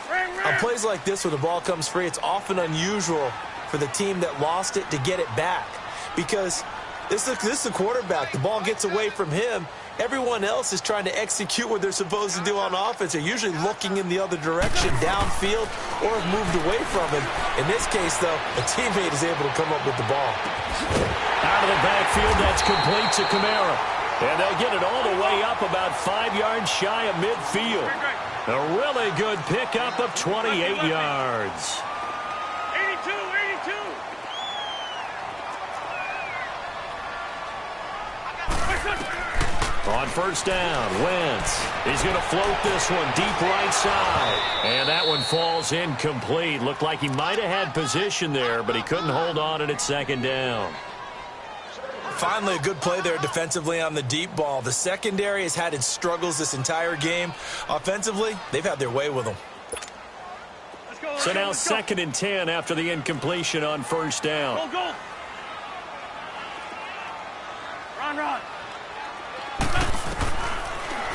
On plays like this where the ball comes free, it's often unusual for the team that lost it to get it back. Because this is the quarterback. The ball gets away from him. Everyone else is trying to execute what they're supposed to do on offense. They're usually looking in the other direction, downfield, or have moved away from him. In this case, though, a teammate is able to come up with the ball. Out of the backfield, that's complete to Kamara. And they'll get it all the way up about 5 yards shy of midfield. A really good pickup of 28 yards. 82. On 1st down, Wentz. He's going to float this one deep right side. And that one falls incomplete. Looked like he might have had position there, but he couldn't hold on it at 2nd down. Finally, a good play there defensively on the deep ball. The secondary has had its struggles this entire game. Offensively, they've had their way with them. So now 2nd and 10 after the incompletion on 1st down. Go. Run.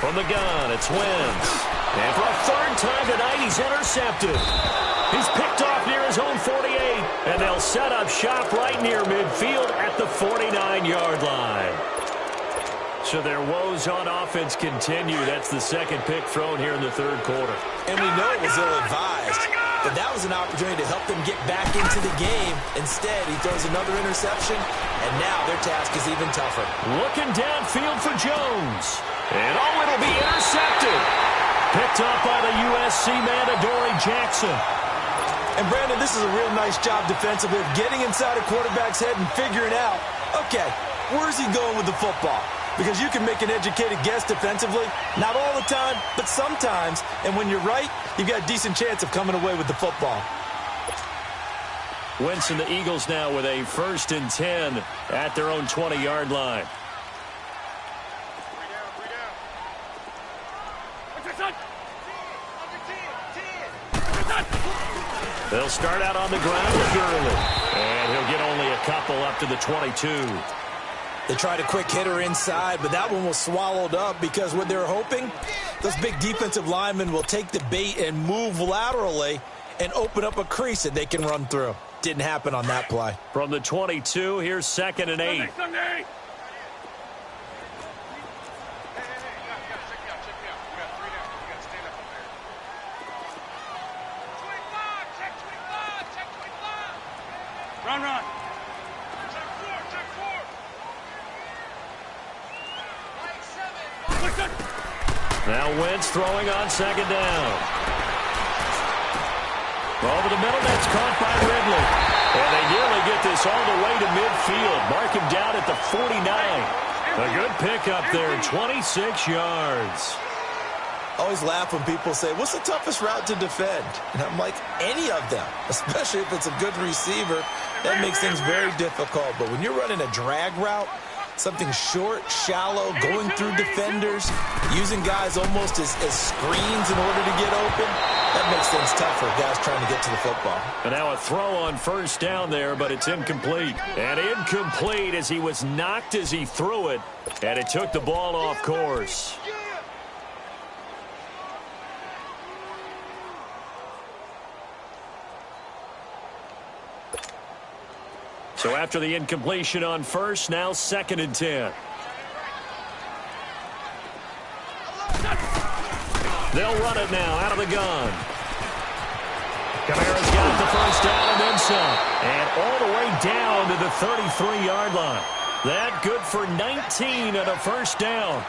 From the gun, it's Wentz. And for a 3rd time tonight, he's intercepted. He's picked off near his own 48. And they'll set up shop right near midfield at the 49-yard line. So their woes on offense continue. That's the 2nd pick thrown here in the 3rd quarter. And we know it was ill-advised. But that was an opportunity to help them get back into the game. Instead, he throws another interception, and now their task is even tougher. Looking downfield for Jones. And it'll be intercepted. Picked up by the USC man, Adoree Jackson. And, Brandon, this is a real nice job defensively of getting inside a quarterback's head and figuring out, okay, where's he going with the football? Because you can make an educated guess defensively. Not all the time, but sometimes. And when you're right, you've got a decent chance of coming away with the football. Wentz and the Eagles now with a 1st and 10 at their own 20-yard line. They'll start out on the ground with Gurley. And he'll get only a couple up to the 22. They tried a quick hitter inside, but that one was swallowed up because what they're hoping, those big defensive linemen will take the bait and move laterally and open up a crease that they can run through. Didn't happen on that play. From the 22, here's 2nd and 8. Sunday. Run. Now Wentz throwing on 2nd down. Over the middle, that's caught by Ridley. And they nearly this all the way to midfield. Mark him down at the 49. A good pickup there, 26 yards. I always laugh when people say, what's the toughest route to defend? And I'm like, any of them, especially if it's a good receiver. That makes things very difficult. But when you're running a drag route, something short, shallow, going through defenders, using guys almost as screens in order to get open, that makes things tough for guys trying to get to the football. And now a throw on first down there, but it's incomplete. And incomplete as he was knocked as he threw it, and it took the ball off course. So after the incompletion on first, now 2nd and 10. They'll run it now out of the gun. Kamara's got the first down and then some. And all the way down to the 33-yard line. That good for 19 and a first down.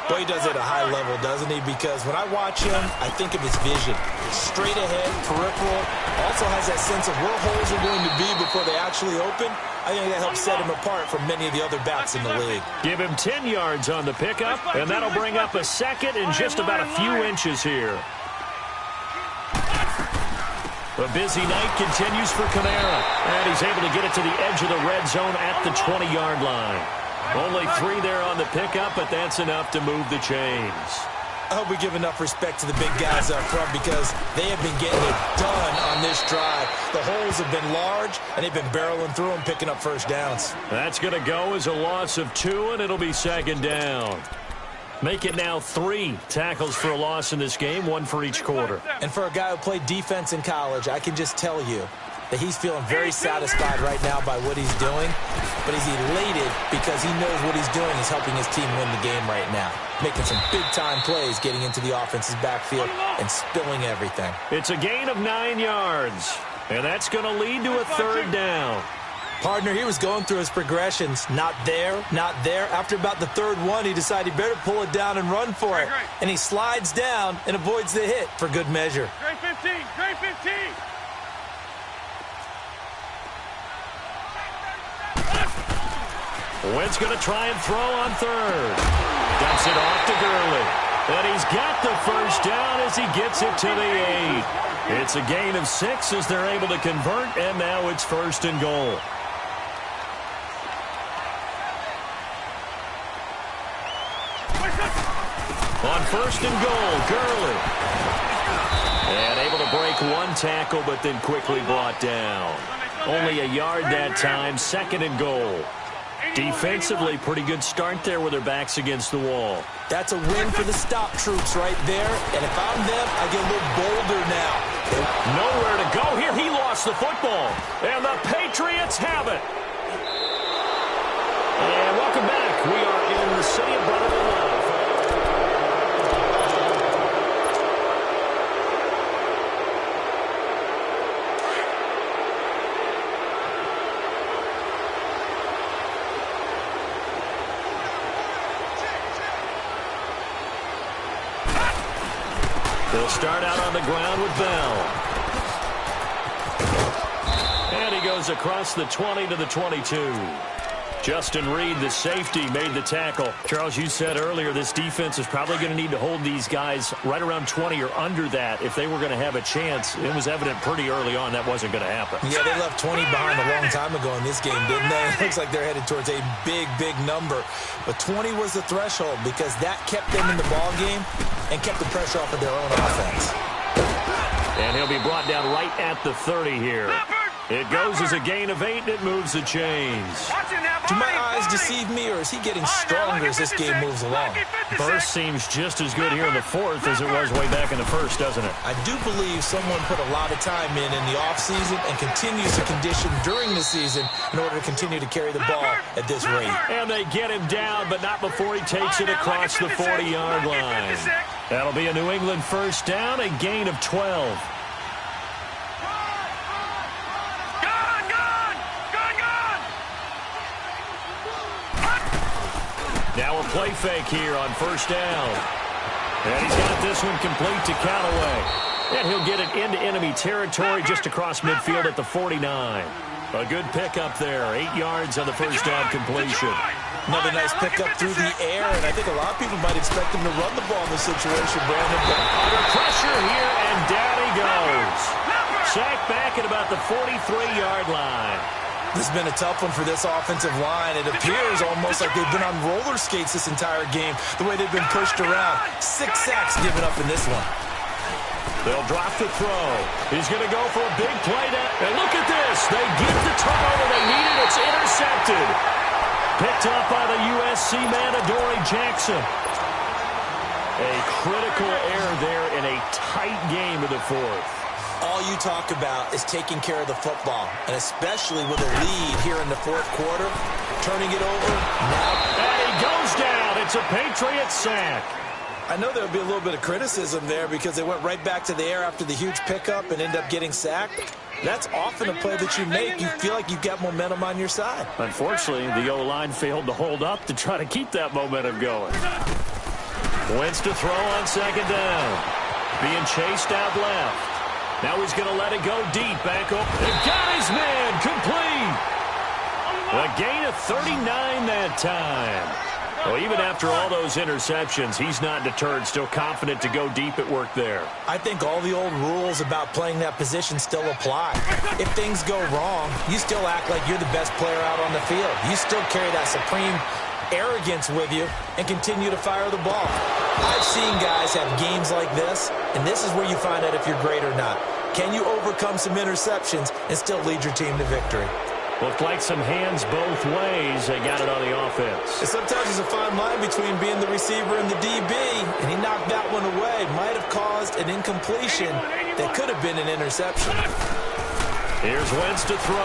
Boy, he does it at a high level, doesn't he? Because when I watch him, I think of his vision. Straight ahead, peripheral. Also has that sense of where holes are going to be before they actually open. I think that helps set him apart from many of the other backs in the league. Give him 10 yards on the pickup, and that'll bring up a second in just about a few inches here. The busy night continues for Kamara, and he's able to get it to the edge of the red zone at the 20-yard line. Only 3 there on the pickup, but that's enough to move the chains. I hope we give enough respect to the big guys up front because they have been getting it done on this drive. The holes have been large, and they've been barreling through them, picking up first downs. That's going to go as a loss of 2, and it'll be 2nd down. Make it now 3 tackles for a loss in this game, 1 for each quarter. And for a guy who played defense in college, I can just tell you that he's feeling very satisfied right now by what he's doing, but he's elated because he knows what he's doing is helping his team win the game right now, making some big-time plays, getting into the offense's backfield and spilling everything. It's a gain of 9 yards, and that's going to lead to a 3rd down. Partner, he was going through his progressions. Not there, not there. After about the 3rd one, he decided he better pull it down and run for it. And he slides down and avoids the hit for good measure. Grade 15, grade 15. Wentz going to try and throw on 3rd. Dumps it off to Gurley. And he's got the first down as he gets it to the 8. It's a gain of 6 as they're able to convert, and now it's 1st and goal. On 1st and goal, Gurley. And able to break 1 tackle, but then quickly brought down. Only a yard that time, 2nd and goal. Defensively, pretty good start there with their backs against the wall. That's a win for the stop troops right there. And if I'm them, I get a little bolder now. Nowhere to go here. He lost the football. And the Patriots have it. And welcome back. We are in the city of Brotherly Love. They'll start out on the ground with Bell. And he goes across the 20 to the 22. Justin Reed, the safety, made the tackle. Charles, you said earlier this defense is probably going to need to hold these guys right around 20 or under that if they were going to have a chance. It was evident pretty early on that wasn't going to happen. Yeah, they left 20 behind a long time ago in this game, didn't they? It looks like they're headed towards a big, big number. But 20 was the threshold because that kept them in the ball game and kept the pressure off of their own offense. And he'll be brought down right at the 30 here. It goes as a gain of 8, and it moves the chains. Do my eyes deceive me, or is he getting stronger as this game moves along? Burst seems just as good here in the 4th as it was way back in the 1st, doesn't it? I do believe someone put a lot of time in the offseason and continues to condition during the season in order to continue to carry the ball at this rate. And they get him down, but not before he takes it across the 40-yard line. That'll be a New England first down, a gain of 12. Now a play fake here on first down. And he's got this one complete to Callaway. And he'll get it into enemy territory just across midfield at the 49. A good pickup there. 8 yards on the first down completion. Another nice pickup through the air, and I think a lot of people might expect him to run the ball in this situation, Brandon. But under pressure here, and down he goes. Sacked back at about the 43-yard line. This has been a tough one for this offensive line. It appears almost like they've been on roller skates this entire game, the way they've been pushed around. 6 sacks given up in this one. They'll drop the throw. He's going to go for a big play now. And look at this. They get the turnover they needed. It's intercepted. Picked up by the USC man, Adoree Jackson. A critical error there in a tight game in the fourth. All you talk about is taking care of the football, and especially with a lead here in the fourth quarter, turning it over. Now, and he goes down. It's a Patriot sack. I know there'll be a little bit of criticism there because they went right back to the air after the huge pickup and end up getting sacked. That's often a play that you make. You feel like you've got momentum on your side. Unfortunately, the O-line failed to hold up to try to keep that momentum going. Wentz to throw on second down. Being chased out left. Now he's going to let it go deep. Back up. And got his man. Complete. A gain of 39 that time. Well, even after all those interceptions, he's not deterred, still confident to go deep at work there. I think all the old rules about playing that position still apply. If things go wrong, you still act like you're the best player out on the field. You still carry that supreme arrogance with you and continue to fire the ball. I've seen guys have games like this, and this is where you find out if you're great or not. Can you overcome some interceptions and still lead your team to victory? Looked like some hands both ways. They got it on the offense. And sometimes there's a fine line between being the receiver and the DB, and he knocked that one away. Might have caused an incompletion that could have been an interception. Here's Wentz to throw.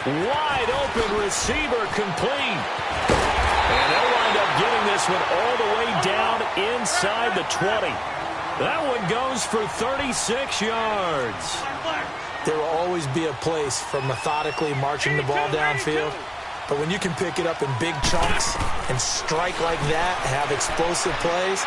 Wide open receiver, complete. And they'll wind up getting this one all the way down inside the 20. That one goes for 36 yards. There will always be a place for methodically marching the ball downfield. But when you can pick it up in big chunks and strike like that, have explosive plays,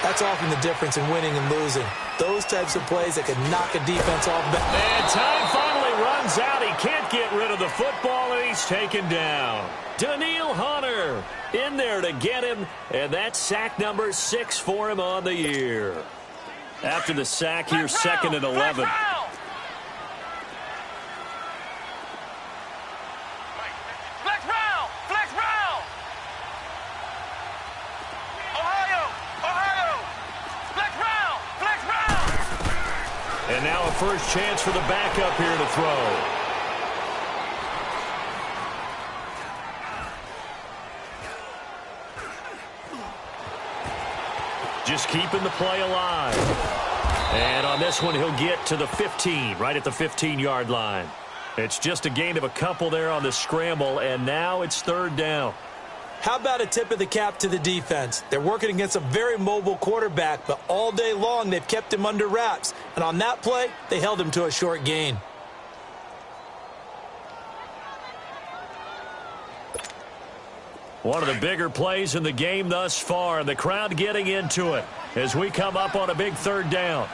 that's often the difference in winning and losing. Those types of plays that can knock a defense off. And time finally runs out. He can't get rid of the football, and he's taken down. Daniil Hunter in there to get him, and that's sack number 6 for him on the year. After the sack, here's 2nd and 11. And now a first chance for the backup here to throw. Just keeping the play alive. And on this one, he'll get to the 15, right at the 15-yard line. It's just a gain of a couple there on the scramble, and now it's 3rd down. How about a tip of the cap to the defense? They're working against a very mobile quarterback, but all day long they've kept him under wraps. And on that play, they held him to a short gain. One of the bigger plays in the game thus far, and the crowd getting into it as we come up on a big 3rd down.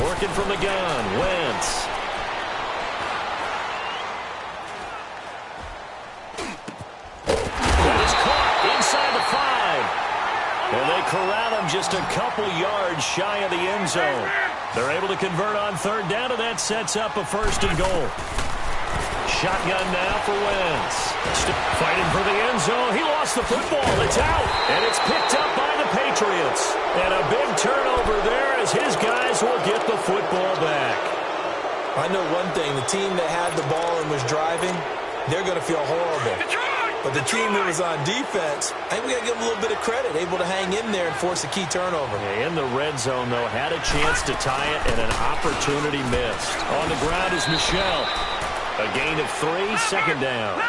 Working from the gun, Wentz. That is caught inside the 5. And they corral him just a couple yards shy of the end zone. They're able to convert on 3rd down, and that sets up a 1st and goal. Shotgun now for Wentz. Fighting for the end zone. He lost the football. It's out. And it's picked up by the Patriots. And a big turnover there as his guys will get the football back. I know one thing. The team that had the ball and was driving, they're going to feel horrible. But the team that was on defense, I think we got to give them a little bit of credit, able to hang in there and force a key turnover. In the red zone, though, had a chance to tie it and an opportunity missed. On the ground is Michel. A gain of 3, 2nd down.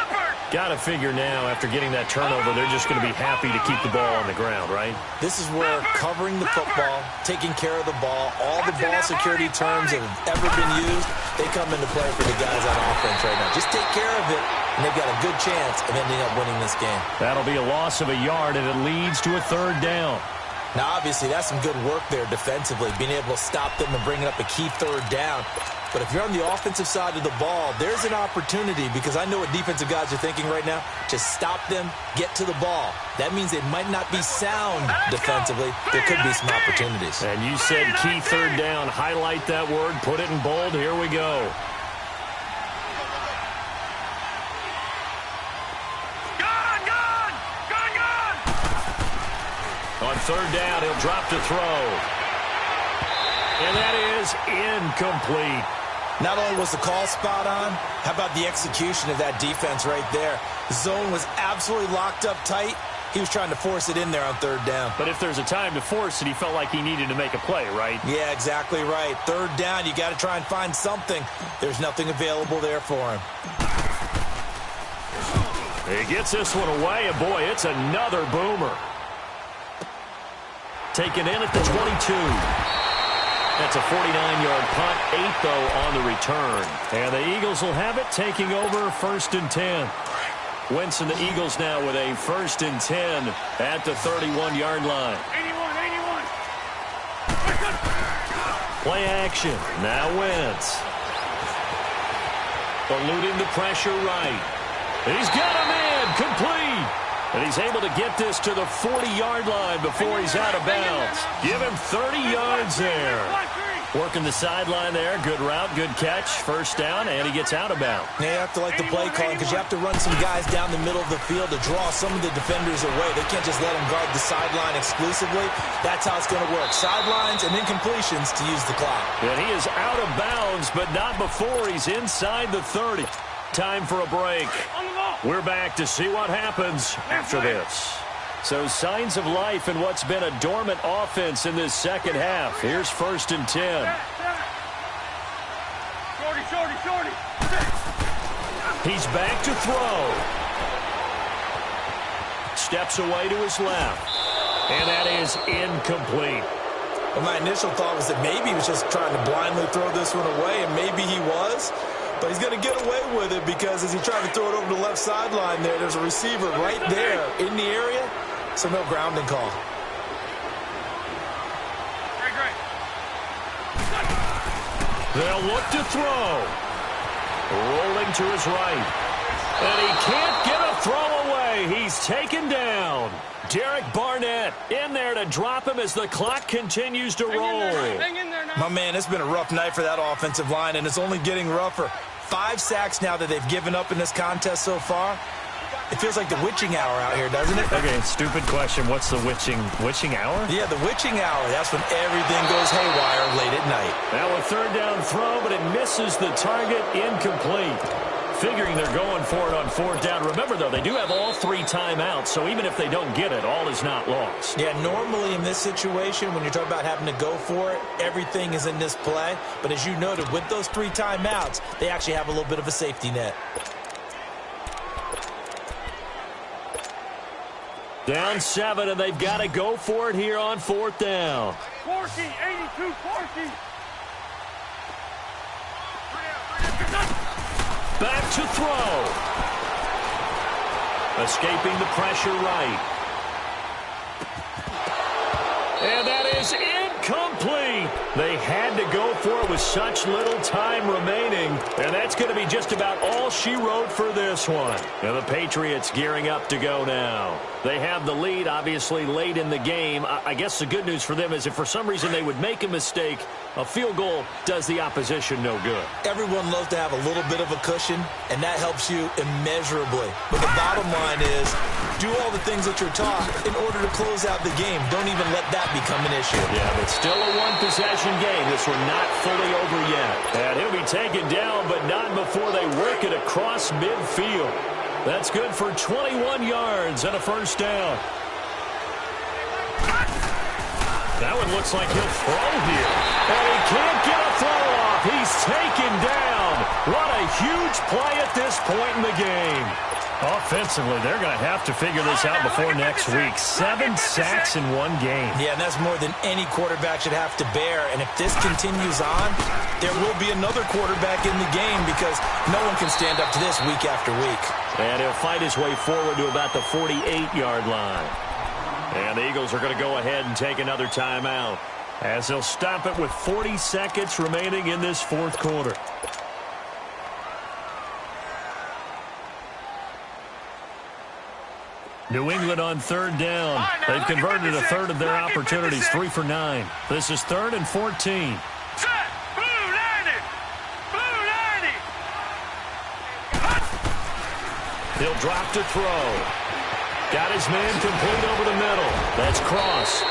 Got to figure now, after getting that turnover, they're just going to be happy to keep the ball on the ground, right? This is where covering the football, taking care of the ball, all the ball security terms that have ever been used, they come into play for the guys on offense right now. Just take care of it, and they've got a good chance of ending up winning this game. That'll be a loss of a yard, and it leads to a 3rd down. Now, obviously, that's some good work there defensively, being able to stop them and bringing up a key 3rd down. But if you're on the offensive side of the ball, there's an opportunity, because I know what defensive guys are thinking right now. Just stop them, get to the ball. That means they might not be sound defensively. There could be some opportunities. And you said key 3rd down. Highlight that word. Put it in bold. Here we go. On 3rd down, he'll drop to throw. And that is incomplete. Not only was the call spot on, how about the execution of that defense right there? The zone was absolutely locked up tight. He was trying to force it in there on 3rd down. But if there's a time to force it, he felt like he needed to make a play, right? Yeah, exactly right. 3rd down, you got to try and find something. There's nothing available there for him. He gets this one away, and boy, it's another boomer. Taken in at the 22. That's a 49-yard punt, 8, though, on the return. And the Eagles will have it, taking over 1st and 10. Wentz and the Eagles now with a 1st and 10 at the 31-yard line. 81. Play action. Now Wentz. Eluding the pressure right. He's got a man complete. And he's able to get this to the 40-yard line before he's out of bounds. Give him 30 yards there. Working the sideline there. Good route, good catch. 1st down, and he gets out of bounds. Yeah, you have to like the play calling, because you have to run some guys down the middle of the field to draw some of the defenders away. They can't just let them guard the sideline exclusively. That's how it's going to work. Sidelines and incompletions to use the clock. And he is out of bounds, but not before he's inside the 30. Time for a break. We're back to see what happens after this. So signs of life in what's been a dormant offense in this 2nd half. Here's 1st and 10. Shorty. He's back to throw. Steps away to his left. And that is incomplete. Well, my initial thought was that maybe he was just trying to blindly throw this one away, and maybe he was. But he's going to get away with it, because as he tried to throw it over the left sideline there's a receiver right there in the area, so no grounding call. Great. They'll look to throw. Rolling to his right. And he can't get a throw away. He's taken down. Derek Barnett in there to drop him as the clock continues to roll. Hang in there now. My man, it's been a rough night for that offensive line, and it's only getting rougher. 5 sacks now that they've given up in this contest so far. It feels like the witching hour out here, doesn't it? Okay, stupid question. What's the witching hour? Yeah, the witching hour. That's when everything goes haywire late at night. Now a 3rd down throw, but it misses the target. Incomplete. Figuring they're going for it on 4th down. Remember, though, they do have all 3 timeouts, so even if they don't get it, all is not lost. Yeah, normally in this situation, when you're talking about having to go for it, everything is in this play. But as you noted, with those 3 timeouts, they actually have a little bit of a safety net. Down 7, and they've got to go for it here on 4th down. 40, 82, 40. Back to throw. Escaping the pressure right. And that is incomplete. They had to go for it with such little time remaining. And that's going to be just about all she wrote for this one. And the Patriots gearing up to go now. They have the lead, obviously, late in the game. I guess the good news for them is if for some reason they would make a mistake, a field goal does the opposition no good. Everyone loves to have a little bit of a cushion, and that helps you immeasurably. But the bottom line is, do all the things that you're taught in order to close out the game. Don't even let that become an issue. Yeah, but still a one-possession game. This one not fully over yet. And he'll be taken down, but not before they work it across midfield. That's good for 21 yards and a 1st down. That one looks like he'll throw here. And he can't get a throw off. He's taken down. What a huge play at this point in the game. Offensively, they're going to have to figure this out before next week. 7 sacks in one game. Yeah, and that's more than any quarterback should have to bear. And if this continues on, there will be another quarterback in the game because no one can stand up to this week after week. And he'll fight his way forward to about the 48-yard line. And the Eagles are going to go ahead and take another timeout as they'll stop it with 40 seconds remaining in this fourth quarter. New England on third down. They've converted a third of their opportunities, 3 for 9. This is 3rd and 14. Set. Blue 90. Blue 90. He'll drop to throw. Got his man complete over the middle. That's Cross.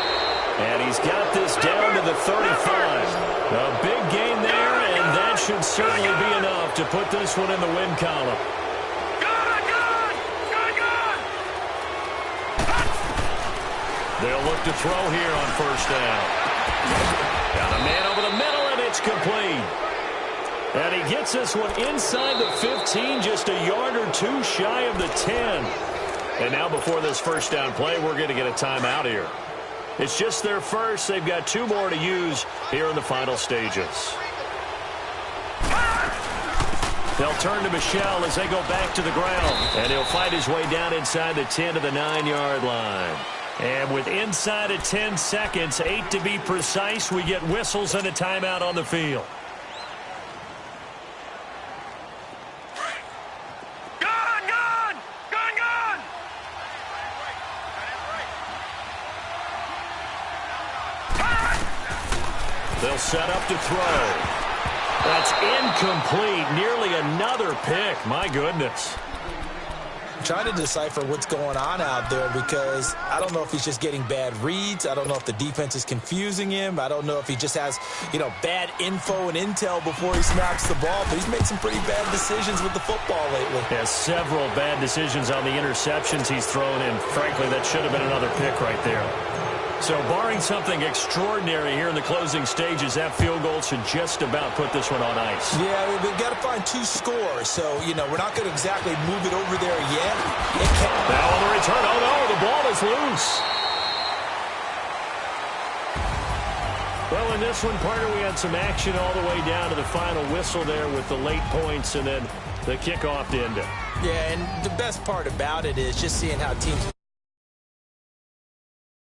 And he's got this down to the 35. A big gain there, and that should certainly be enough to put this one in the win column. They'll look to throw here on first down. Got a man over the middle, and it's complete. And he gets this one inside the 15, just a yard or two shy of the 10. And now before this first down play, we're going to get a timeout here. It's just their first. They've got 2 more to use here in the final stages. They'll turn to Michel as they go back to the ground. And he'll fight his way down inside the 10 to the 9-yard line. And with inside of 10 seconds, 8 to be precise, we get whistles and a timeout on the field. They'll set up to throw. That's incomplete. Nearly another pick. My goodness. Trying to decipher what's going on out there because I don't know if he's just getting bad reads. I don't know if the defense is confusing him. I don't know if he just has, bad info and intel before he snaps the ball. But he's made some pretty bad decisions with the football lately. Has several bad decisions on the interceptions he's thrown, and frankly, that should have been another pick right there. So barring something extraordinary here in the closing stages, that field goal should just about put this one on ice. Yeah, we've got to find 2 scores. So, we're not going to exactly move it over there yet. Now on the return, oh no, the ball is loose. Well, in this one, partner, we had some action all the way down to the final whistle there with the late points and then the kickoff to end it. Yeah, and the best part about it is just seeing how teams